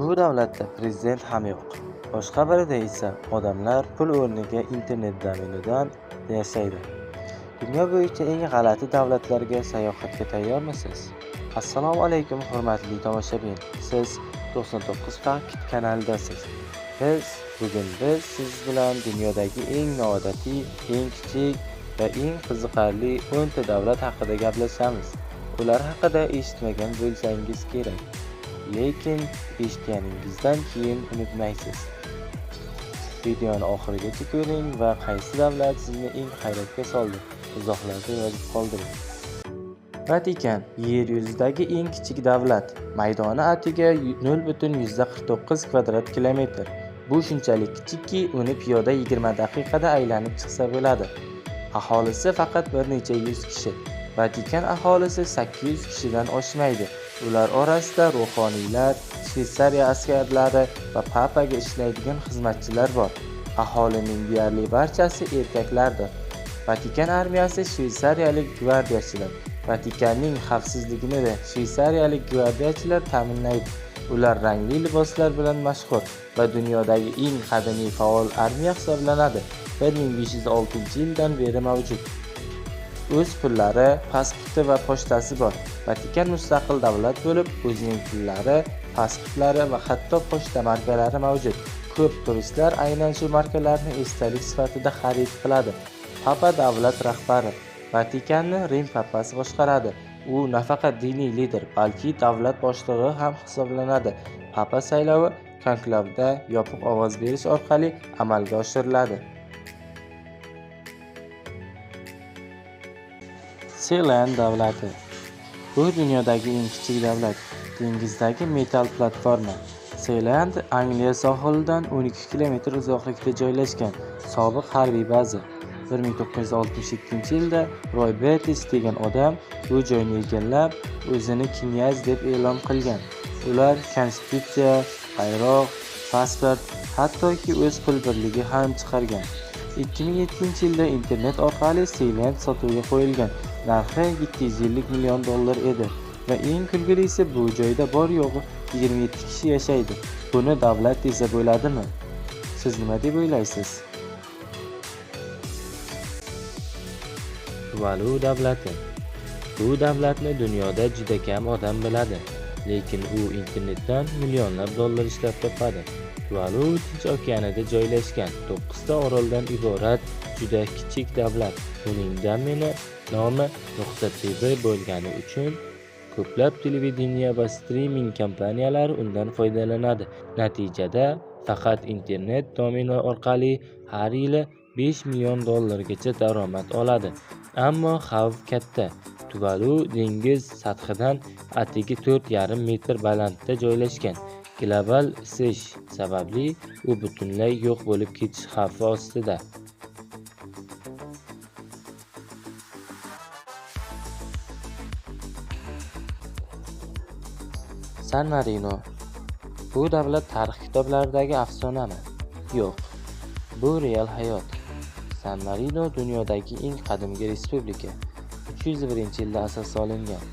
Bu davlatda prezident ham yo'q. Boshqa birida esa odamlar pul o'rniga internet domenidan yashaydi. Dunyo bo'yicha eng g'alati davlatlarga sayohatga tayyormisiz? Assalomu alaykum hurmatli tomoshabin. Siz 99 Fakt kanalidasiz. Bugun biz siz bilan dunyodagi eng noodatiy, eng kichik va eng qiziqarli 10 ta davlat haqida gaplashamiz. Ular haqida eshitmagan bo'lsangiz kerak, lekin eshitganingizdan keyin unutmaysiz. Videoni oxirigacha ko'ring va qaysi davlat sizni eng hayratga soldi? Izohlarda yozib qoldiring. Vatikan yer yuzidagi eng kichik davlat. Maydoni atiga 0.49 kvadrat kilometr. Bu shunchalik kichikki, uni piyoda 20 daqiqada aylanib chiqsa bo'ladi. Aholisi faqat bir necha yuz kishi. Vatikan aholisi 800 kishidan oshmaydi. Ular orasida ruhoniylar, Shveysariya askarlari va papaga ishlaydigan xizmatchilar bor. Aholining deyarli barchasi erkaklardir. Vatikan armiyasi shveysariyalik gvardiyachilar. Vatikanning xavfsizligini shveysariyalik gvardiyachilar ta'minlaydi. Ular rangli liboslar bilan mashhur va dunyodagi eng qadimiy faol armiya hisoblanadi. 1506-yildan beri mavjud. O'z pullari, pasporti va pochtasi bor. Vatikan mustaqil davlat bo'lib, o'zining pullari, pasportlari va hatto pochta markalari mavjud. Ko'p turistlar aynan shu markalarni esdalik sifatida xarid qiladi. Papa davlat rahbari. Vatikanni Rim papasi boshqaradi. U nafaqat diniy lider, balki davlat boshlig'i ham hisoblanadi. Papa saylovi konklavda yopiq ovoz berish orqali amalga oshiriladi. Seeland davlati. Bu dunyodagi eng kichik davlat. Dengizdagi metal platforma. Seeland Angliya sohilidan 12 kilometr uzoqlikda joylashgan sobiq harbiy baza. 1967-yilda Roy Betis degan odam bu joyni egallab, o'zini knyaz deb e'lon qilgan. Ular konstitutsiya, bayroq, pasport, hattoki o'z pul birligi ham chiqargan. 2007-yilda internet orqali Seeland sotuvga qo'yilgan. Narxi $750 million edi va eng kulgilisi, bu joyda bor yo'g'i 27 kishi yashaydi. Buni davlat desa bo'ladimi? Siz nima deb o'ylaysiz? Tuvalu davlati. Bu davlatni dunyoda juda kam odam biladi, lekin u internetdan millionlab dollar ishlab topadi. Tuvalu Tinch okeanida joylashgan 9 ta oroldan iborat juda kichik davlat. Uning domeni nomi .tv bo'lgani uchun ko'plab televideniya va streaming kompaniyalari undan foydalanadi. Natijada faqat internet domeni orqali har yili $5 million gacha daromad oladi. Ammo xavf katta. Tuvalu dengiz sathidan atigi 4,5 metr balandda joylashgan. Global isish sababli u butunlay yo'q bo'lib ketish xavfi ostida. San Marino. Bu davlat tarix kitoblaridagi afsonami? Yo'q. Bu real hayot. San Marino dunyodagi eng qadimgi respublika. 301-yilda asos solingan.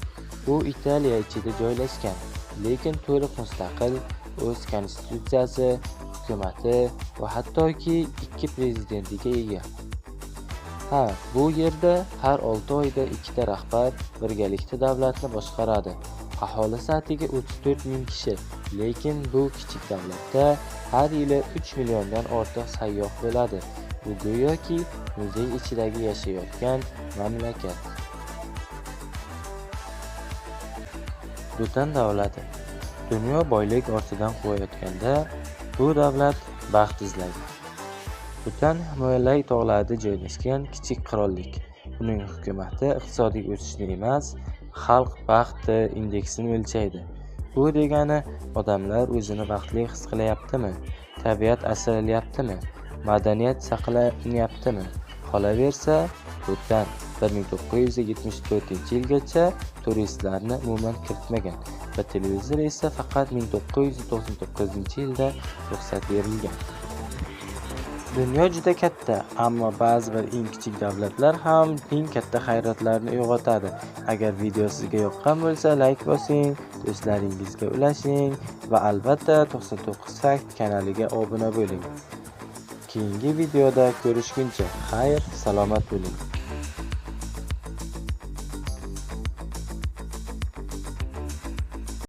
U Italiya ichida joylashgan, lekin to'liq mustaqil, o'z konstitutsiyasi, hukumati va hattoki 2 prezidentiga ega. Bu yerda har 6 oyda 2 ta rahbar birgalikda davlatni boshqaradi. Aholisi atiga 34 ming kishi, lekin bu kichik davlatda har yili 3 milliondan ortiq sayyoh bo'ladi. Bu go'yoki muzey ichidagi yashayotgan mamlakat. Butan davlati. Dunyo boylik ortidan quvayotganda, bu davlat baxt izlaydi. Butan Himalay tog'larida joylashgan kichik qirollik. Uning hukumati iqtisodiy o'sishni emas, xalq baxti indeksini o'lchaydi. Bu degani odamlar o'zini baxtli his qilyaptimi? Tabiat asralyaptimi? Madaniyat saqlanyaptimi? Qolaversa, Butan 1974-yilgacha turistlarni umuman kiritmagan va televizor esa faqat 1999-yilda ruxsat berilgan. Dunyo juda katta, ammo ba'zi bir eng kichik davlatlar ham eng katta hayratlarni uyg'otadi. Agar video sizga yoqqan bo'lsa, like bosing, do'stlaringizga ulashing va albatta 99 Fakt kanaliga obuna bo'ling. Keyingi videoda ko'rishguncha, xayr, salomat bo'ling.